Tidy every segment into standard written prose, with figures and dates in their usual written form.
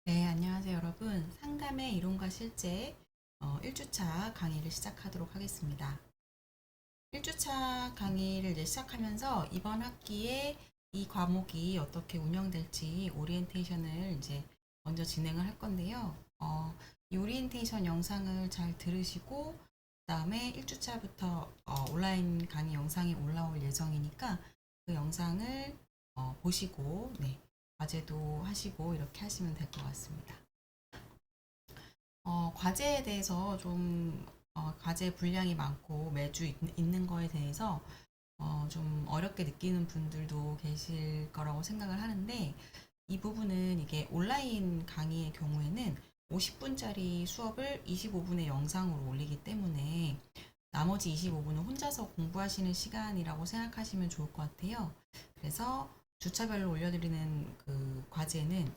네, 안녕하세요, 여러분. 상담의 이론과 실제 1주차 강의를 시작하도록 하겠습니다. 1주차 강의를 이제 시작하면서 이번 학기에 이 과목이 어떻게 운영될지 오리엔테이션을 이제 먼저 진행을 할 건데요. 이 오리엔테이션 영상을 잘 들으시고, 그다음에 1주차부터 온라인 강의 영상이 올라올 예정이니까 그 영상을 보시고, 네, 과제도 하시고 이렇게 하시면 될 것 같습니다. 과제에 대해서 좀 과제 분량이 많고 매주 있는 거에 대해서 좀 어렵게 느끼는 분들도 계실 거라고 생각을 하는데, 이 부분은 이게 온라인 강의의 경우에는 50분짜리 수업을 25분의 영상으로 올리기 때문에 나머지 25분은 혼자서 공부하시는 시간이라고 생각하시면 좋을 것 같아요. 그래서 주차별로 올려드리는 그 과제는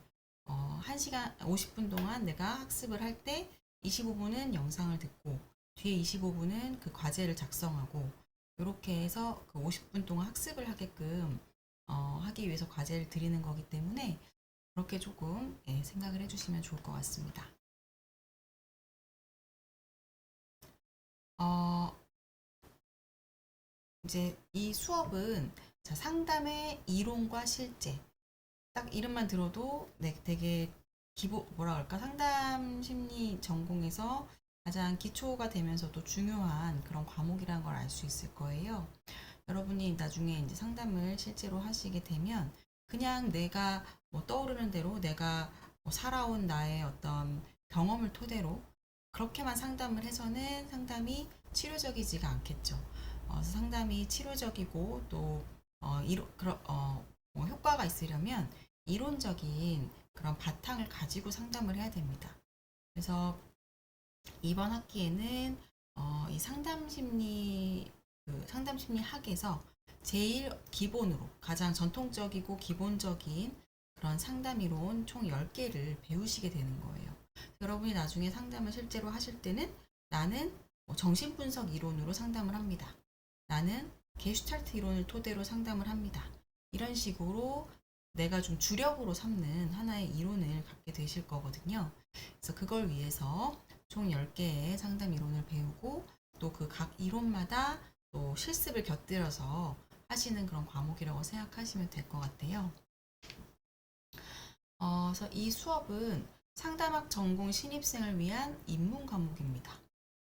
1시간 50분 동안 내가 학습을 할 때 25분은 영상을 듣고 뒤에 25분은 그 과제를 작성하고, 이렇게 해서 그 50분 동안 학습을 하게끔 하기 위해서 과제를 드리는 거기 때문에 그렇게 조금 생각을 해주시면 좋을 것 같습니다. 어, 이제 이 수업은 자, 상담의 이론과 실제, 딱 이름만 들어도 네, 되게 뭐라 그럴까, 상담 심리 전공에서 가장 기초가 되면서도 중요한 그런 과목이라는 걸 알 수 있을 거예요. 여러분이 나중에 이제 상담을 실제로 하시게 되면 그냥 내가 뭐 떠오르는 대로 내가 뭐 살아온 나의 어떤 경험을 토대로 그렇게만 상담을 해서는 상담이 치료적이지가 않겠죠. 그래서 상담이 치료적이고 또 뭐 효과가 있으려면 이론적인 그런 바탕을 가지고 상담을 해야 됩니다. 그래서 이번 학기에는 이 상담 심리 학에서 제일 기본으로 가장 전통적이고 기본적인 그런 상담 이론 총 10개를 배우시게 되는 거예요. 여러분이 나중에 상담을 실제로 하실 때는 나는 뭐 정신분석 이론으로 상담을 합니다. 나는 게슈탈트 이론을 토대로 상담을 합니다. 이런 식으로 내가 좀 주력으로 삼는 하나의 이론을 갖게 되실 거거든요. 그래서 그걸 위해서 총 10개의 상담 이론을 배우고 또 그 각 이론마다 또 실습을 곁들여서 하시는 그런 과목이라고 생각하시면 될 것 같아요. 그래서 이 수업은 상담학 전공 신입생을 위한 입문 과목입니다.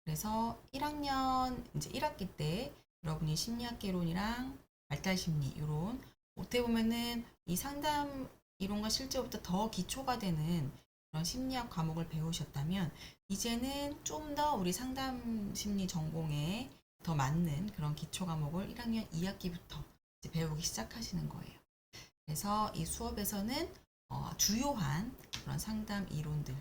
그래서 1학년 이제 1학기 때 여러분이 심리학개론이랑 발달심리 이론, 어떻게 보면은 이 상담 이론과 실제부터 더 기초가 되는 그런 심리학 과목을 배우셨다면 이제는 좀 더 우리 상담 심리 전공에 더 맞는 그런 기초 과목을 1학년 2학기부터 이제 배우기 시작하시는 거예요. 그래서 이 수업에서는 주요한 그런 상담 이론들,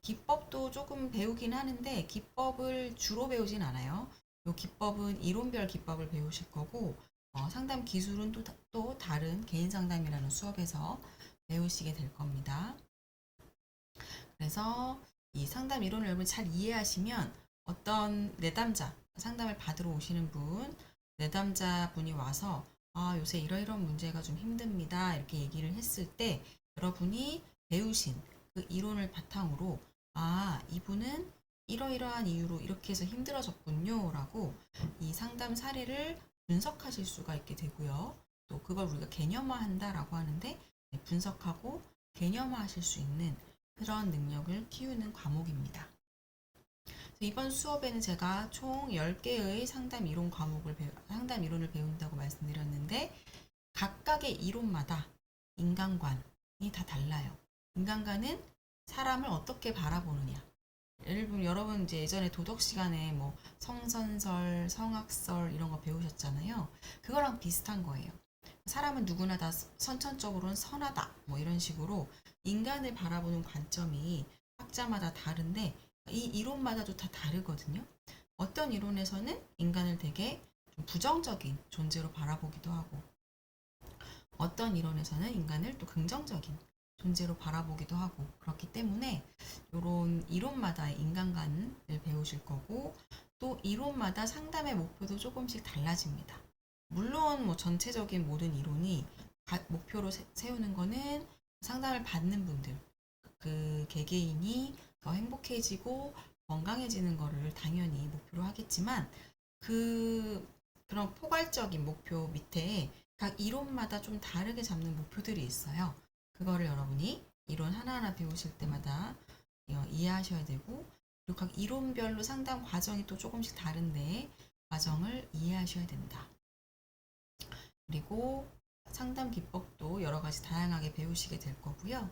기법도 조금 배우긴 하는데 기법을 주로 배우진 않아요. 이 기법은 이론별 기법을 배우실 거고, 상담 기술은 또 다른 개인 상담이라는 수업에서 배우시게 될 겁니다. 그래서 이 상담 이론을 여러분 잘 이해하시면 어떤 내담자, 상담을 받으러 오시는 분, 내담자 분이 와서 요새 이러이러한 문제가 좀 힘듭니다, 이렇게 얘기를 했을 때 여러분이 배우신 그 이론을 바탕으로 이분은 이러이러한 이유로 이렇게 해서 힘들어졌군요 라고 이 상담 사례를 분석하실 수가 있게 되고요. 또 그걸 우리가 개념화한다라고 하는데, 분석하고 개념화하실 수 있는 그런 능력을 키우는 과목입니다. 이번 수업에는 제가 총 10개의 상담 이론을 배운다고 말씀드렸는데, 각각의 이론마다 인간관이 다 달라요. 인간관은 사람을 어떻게 바라보느냐. 예를 들면 여러분 이제 예전에 도덕 시간에 뭐 성선설, 성악설 이런 거 배우셨잖아요. 그거랑 비슷한 거예요. 사람은 누구나 다 선천적으로는 선하다, 뭐 이런 식으로 인간을 바라보는 관점이 학자마다 다른데 이 이론마다도 다 다르거든요. 어떤 이론에서는 인간을 되게 좀 부정적인 존재로 바라보기도 하고, 어떤 이론에서는 인간을 또 긍정적인 존재로 바라보기도 하고, 그렇기 때문에 이런 이론마다의 인간관을 배우실 거고, 또 이론마다 상담의 목표도 조금씩 달라집니다. 물론 뭐 전체적인 모든 이론이 목표로 세우는 거는 상담을 받는 분들, 그 개개인이 더 행복해지고 건강해지는 거를 당연히 목표로 하겠지만 그런 포괄적인 목표 밑에 각 이론마다 좀 다르게 잡는 목표들이 있어요. 그거를 여러분이 이론 하나하나 배우실 때마다 이해하셔야 되고, 그리고 각 이론별로 상담 과정이 또 조금씩 다른데 과정을 이해하셔야 된다. 그리고 상담 기법도 여러 가지 다양하게 배우시게 될 거고요.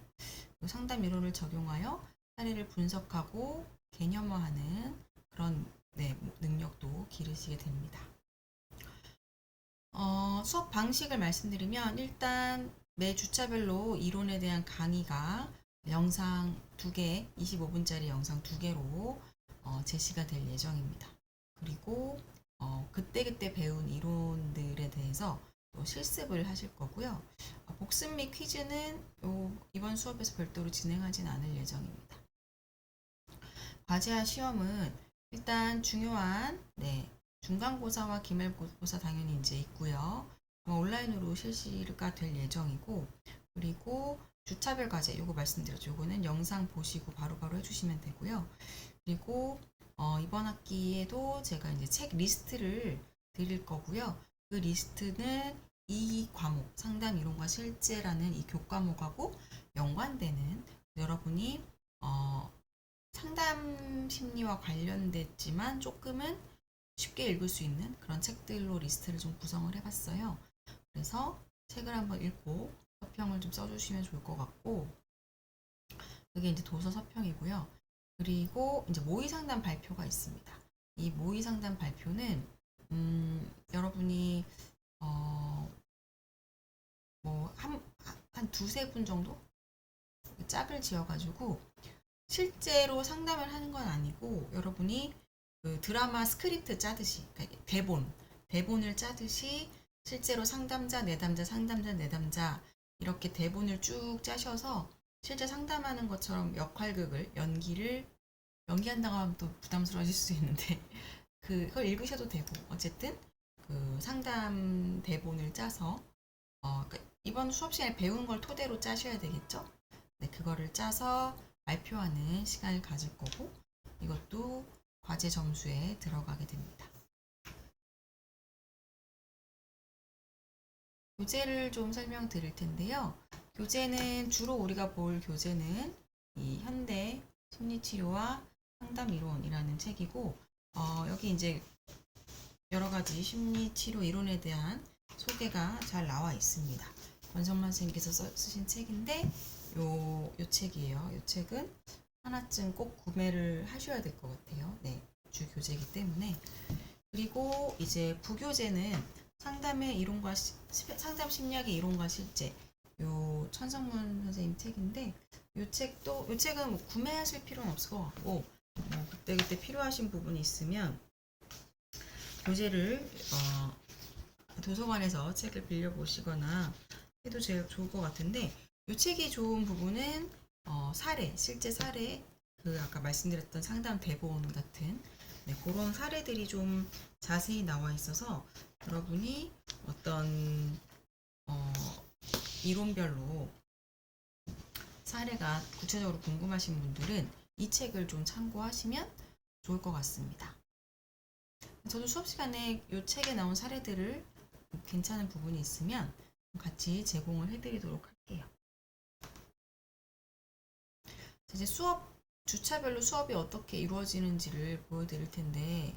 상담 이론을 적용하여 사례를 분석하고 개념화하는 그런 능력도 기르시게 됩니다. 수업 방식을 말씀드리면 일단 매 주차별로 이론에 대한 강의가 영상 2개, 25분짜리 영상 2개로 제시가 될 예정입니다. 그리고 그때그때 배운 이론들에 대해서 또 실습을 하실 거고요. 복습 및 퀴즈는 이번 수업에서 별도로 진행하진 않을 예정입니다. 과제와 시험은 일단 중요한 중간고사와 기말고사 당연히 이제 있고요. 온라인으로 실시가 될 예정이고, 그리고 주차별 과제 요거 말씀드렸죠. 요거는 영상 보시고 바로바로 해주시면 되고요. 그리고 이번 학기에도 제가 이제 책 리스트를 드릴 거고요. 그 리스트는 이 과목 상담 이론과 실제라는 이 교과목하고 연관되는 여러분이 상담 심리와 관련됐지만 조금은 쉽게 읽을 수 있는 그런 책들로 리스트를 좀 구성을 해봤어요. 그래서 책을 한번 읽고 서평을 좀 써주시면 좋을 것 같고, 그게 이제 도서 서평이고요. 그리고 이제 모의 상담 발표가 있습니다. 이 모의 상담 발표는 여러분이 한 두세 분 정도 짝을 지어가지고 실제로 상담을 하는 건 아니고 여러분이 그 드라마 스크립트 짜듯이, 그러니까 대본을 짜듯이 실제로 상담자, 내담자, 상담자, 내담자 이렇게 대본을 쭉 짜셔서 실제 상담하는 것처럼 역할극을 연기한다고 하면 또 부담스러워질 수 있는데 그걸 읽으셔도 되고, 어쨌든 그 상담 대본을 짜서 그러니까 이번 수업 시간에 배운 걸 토대로 짜셔야 되겠죠? 네, 그거를 짜서 발표하는 시간을 가질 거고, 이것도 과제 점수에 들어가게 됩니다. 교재를 좀 설명드릴 텐데요. 교재는 주로 우리가 볼 교재는 이 현대 심리치료와 상담 이론이라는 책이고, 여기 이제 여러 가지 심리치료 이론에 대한 소개가 잘 나와 있습니다. 권성만 선생님께서 쓰신 책인데 요 책이에요. 요 책은 하나쯤 꼭 구매를 하셔야 될 것 같아요. 네, 주 교재이기 때문에. 그리고 이제 부교재는 상담의 이론과 상담 심리학의 이론과 실제, 요 천성문 선생님 책인데 요 책은 뭐 구매하실 필요는 없을 것 같고, 그때 필요하신 부분이 있으면 교재를 도서관에서 책을 빌려보시거나 해도 제일 좋을 것 같은데, 이 책이 좋은 부분은 실제 사례, 그 아까 말씀드렸던 상담 대본 같은 그런 사례들이 좀 자세히 나와 있어서 여러분이 어떤 이론별로 사례가 구체적으로 궁금하신 분들은 이 책을 좀 참고하시면 좋을 것 같습니다. 저도 수업 시간에 이 책에 나온 사례들을 괜찮은 부분이 있으면 같이 제공을 해드리도록 할게요. 이제 주차별로 수업이 어떻게 이루어지는지를 보여드릴 텐데,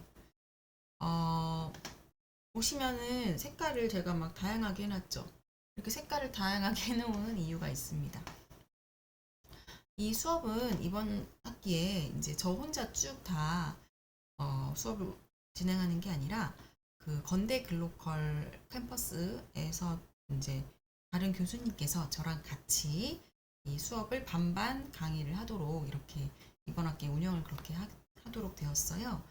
보시면은 색깔을 제가 막 다양하게 해놨죠. 이렇게 색깔을 다양하게 해놓은 이유가 있습니다. 이 수업은 이번 학기에 이제 저 혼자 쭉 다 수업을 진행하는 게 아니라 그 건대 글로컬 캠퍼스에서 이제 다른 교수님께서 저랑 같이 이 수업을 반반 강의를 하도록 이렇게 이번 학기에 운영을 그렇게 하도록 되었어요.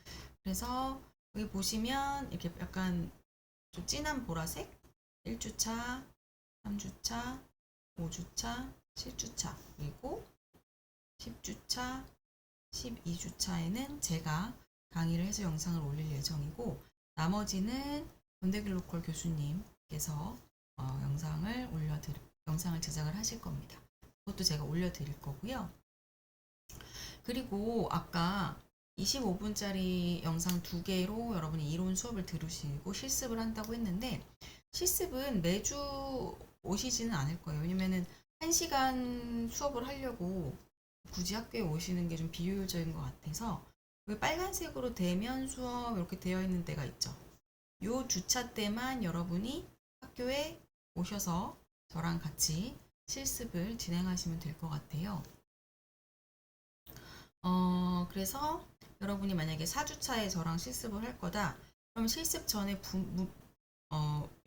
그래서 여기 보시면 이렇게 약간 좀 진한 보라색 1주차, 3주차, 5주차, 7주차, 그리고 10주차, 12주차에는 제가 강의를 해서 영상을 올릴 예정이고, 나머지는 건대글로컬 교수님께서 영상을 제작을 하실 겁니다. 그것도 제가 올려드릴 거고요. 그리고 아까 25분짜리 영상 2개로 여러분이 이론 수업을 들으시고 실습을 한다고 했는데 실습은 매주 오시지는 않을 거예요. 왜냐면은 1시간 수업을 하려고 굳이 학교에 오시는 게 좀 비효율적인 것 같아서 그 빨간색으로 대면 수업 이렇게 되어 있는 데가 있죠. 요 주차 때만 여러분이 학교에 오셔서 저랑 같이 실습을 진행하시면 될 것 같아요. 그래서 여러분이 만약에 4주차에 저랑 실습을 할 거다. 그럼 실습 전에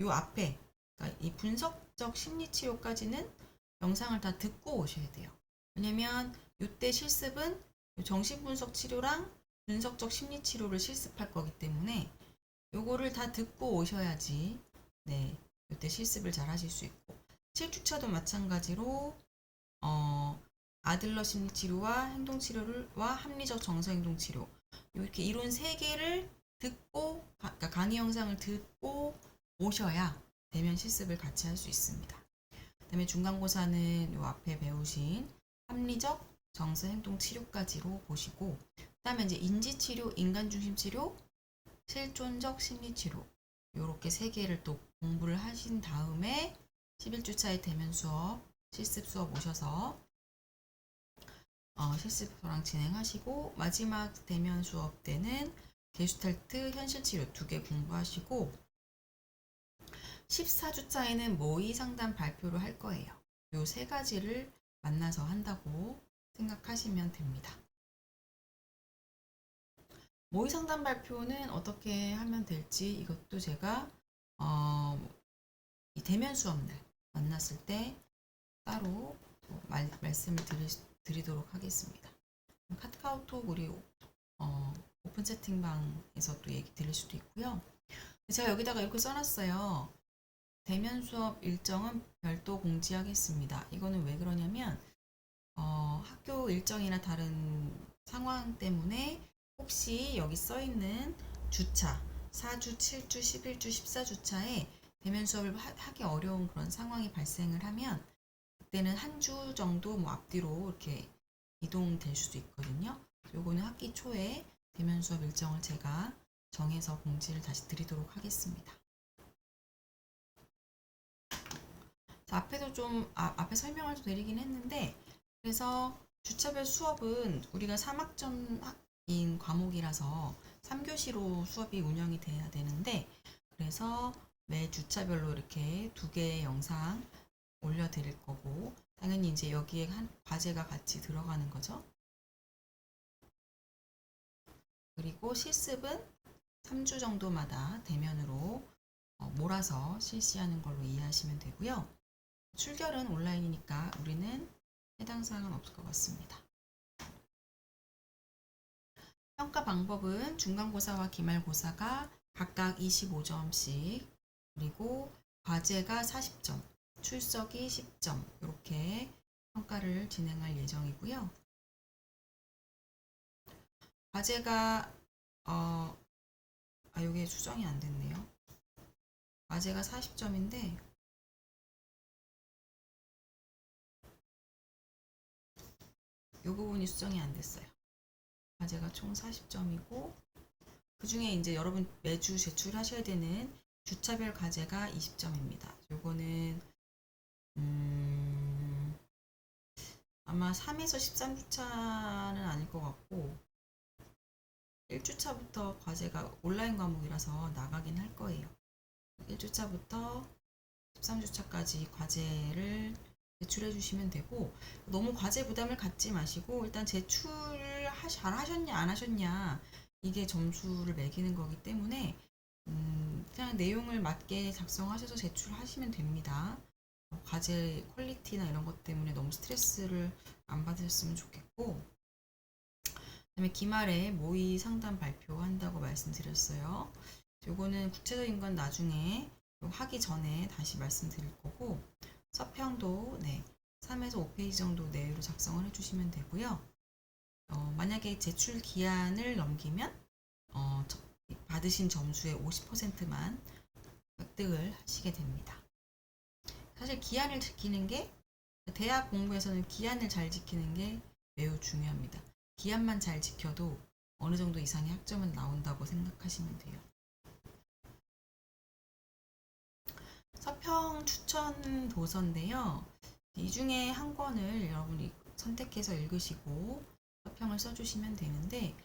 요 앞에 그러니까 이 분석적 심리치료까지는 영상을 다 듣고 오셔야 돼요. 왜냐면 이때 실습은 정신분석 치료랑 분석적 심리치료를 실습할 거기 때문에 요거를 다 듣고 오셔야지 네, 이때 실습을 잘 하실 수 있고 7주차도 마찬가지로 아들러 심리치료와 행동치료와 합리적 정서행동치료 이렇게 이론 3개를 듣고 그러니까 강의 영상을 듣고 오셔야 대면 실습을 같이 할 수 있습니다. 그다음에 중간고사는 요 앞에 배우신 합리적 정서행동치료까지로 보시고 그다음에 이제 인지치료, 인간중심치료, 실존적 심리치료 요렇게 3개를 또 공부를 하신 다음에 11주차에 대면 수업, 실습 수업 오셔서 실습 저랑 진행하시고 마지막 대면 수업 때는 게슈탈트, 현실치료 2개 공부하시고 14주차에는 모의 상담 발표를 할 거예요. 요 3가지를 만나서 한다고 생각하시면 됩니다. 모의 상담 발표는 어떻게 하면 될지 이것도 제가 이 대면 수업날 만났을 때 따로 말씀을 드리도록 하겠습니다. 카카오톡 우리 오픈 채팅방에서 또 얘기 드릴 수도 있고요. 제가 여기다가 이렇게 써놨어요. 대면 수업 일정은 별도 공지하겠습니다. 이거는 왜 그러냐면 학교 일정이나 다른 상황 때문에 혹시 여기 써있는 주차 4주, 7주, 11주, 14주차에 대면 수업을 하기 어려운 그런 상황이 발생을 하면 그때는 한 주 정도 뭐 앞뒤로 이렇게 이동될 수도 있거든요. 요거는 학기 초에 대면 수업 일정을 제가 정해서 공지를 다시 드리도록 하겠습니다. 자, 앞에도 좀 앞에 설명을 좀 드리긴 했는데 그래서 주차별 수업은 우리가 3학점인 과목이라서 3교시로 수업이 운영이 돼야 되는데 그래서 매 주차별로 이렇게 2개의 영상 올려드릴 거고 당연히 이제 여기에 한 과제가 같이 들어가는 거죠. 그리고 실습은 3주 정도마다 대면으로 몰아서 실시하는 걸로 이해하시면 되고요. 출결은 온라인이니까 우리는 해당 사항은 없을 것 같습니다. 평가 방법은 중간고사와 기말고사가 각각 25점씩 그리고 과제가 40점, 출석이 10점 이렇게 평가를 진행할 예정이고요. 과제가 이게 수정이 안 됐네요. 과제가 40점인데 이 부분이 수정이 안 됐어요. 과제가 총 40점이고 그 중에 이제 여러분 매주 제출하셔야 되는 주차별 과제가 20점입니다. 요거는 아마 3에서 13주차는 아닐 것 같고 1주차부터 과제가 온라인 과목이라서 나가긴 할 거예요. 1주차부터 13주차까지 과제를 제출해 주시면 되고 너무 과제 부담을 갖지 마시고 일단 제출을 잘 하셨냐 안 하셨냐 이게 점수를 매기는 거기 때문에 그냥 내용을 맞게 작성하셔서 제출하시면 됩니다. 과제 퀄리티나 이런 것 때문에 너무 스트레스를 안 받으셨으면 좋겠고 그다음에 기말에 모의 상담 발표한다고 말씀드렸어요. 요거는 구체적인 건 나중에 하기 전에 다시 말씀드릴 거고 서평도 3에서 5페이지 정도 내외로 작성을 해주시면 되고요. 만약에 제출 기한을 넘기면 받으신 점수의 50%만 획득을 하시게 됩니다. 사실 기한을 지키는 게 대학 공부에서는 기한을 잘 지키는 게 매우 중요합니다. 기한만 잘 지켜도 어느 정도 이상의 학점은 나온다고 생각하시면 돼요. 서평 추천 도서인데요. 이 중에 한 권을 여러분이 선택해서 읽으시고 서평을 써주시면 되는데,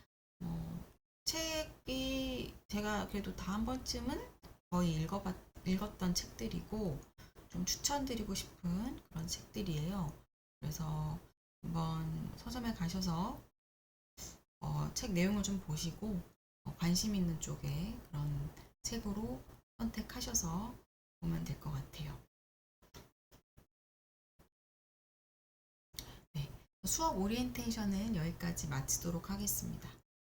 책이 제가 그래도 다 한 번쯤은 거의 읽었던 책들이고 좀 추천드리고 싶은 그런 책들이에요. 그래서 한번 서점에 가셔서 책 내용을 좀 보시고 관심 있는 쪽에 그런 책으로 선택하셔서 보면 될 것 같아요. 네, 수업 오리엔테이션은 여기까지 마치도록 하겠습니다.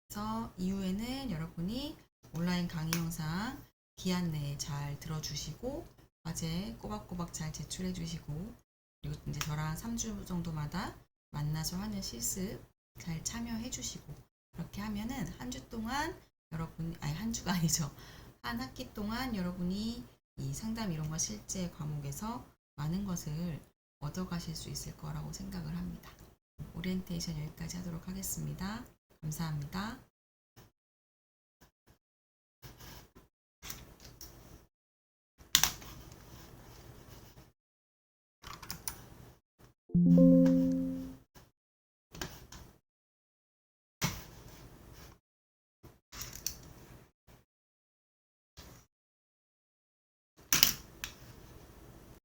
그래서 이후에는 여러분이 온라인 강의 영상 기한 내에 잘 들어주시고 과제 꼬박꼬박 잘 제출해 주시고, 그리고 이제 저랑 3주 정도마다 만나서 하는 실습 잘 참여해 주시고, 그렇게 하면은 한 주 동안 여러분, 아니 한 주가 아니죠. 한 학기 동안 여러분이 이 상담 이론과 실제 과목에서 많은 것을 얻어가실 수 있을 거라고 생각을 합니다. 오리엔테이션 여기까지 하도록 하겠습니다. 감사합니다.